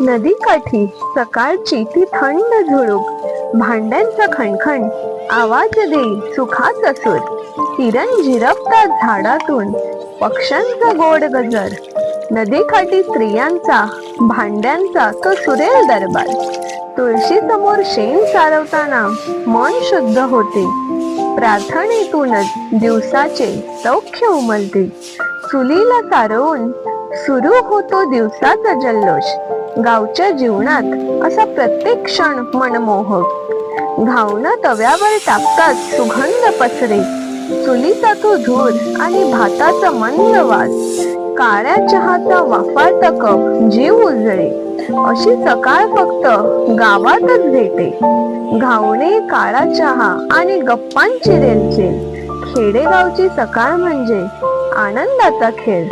नदीकाठी सकाळची ती थंड झुळूक, भांड्यांचा खणखण आवाज देई सुखाचा सूर. किरण झिरपतात झाडातून, पक्ष्यांचा गोड गजर. नदीकाठी स्त्रियांचा, भांड्यांचा तो सुरेल दरबार. तुळशी समोर शेण सारवताना मन शुद्ध होते. प्रार्थनेतूनच दिवसाचे सौख्य उमलते. चुलीला सारवून सुरू होतो दिवसाचा जल्लोष. गावच्या जीवनात असा प्रत्येक क्षण मनमोहक. घावणं तव्यावर टाकतात सुगंध पसरे. चुलीचा तो धूर आणि भाताचा मंद वास. काळ्या चहाचा वाफाळता कप जीव उजळे. अशी सकाळ फक्त गावातच भेटे. घावणे, काळा चहा आणि गप्पांची रेलचेल. खेडेगावची सकाळ म्हणजे आनंदाचा खेळ.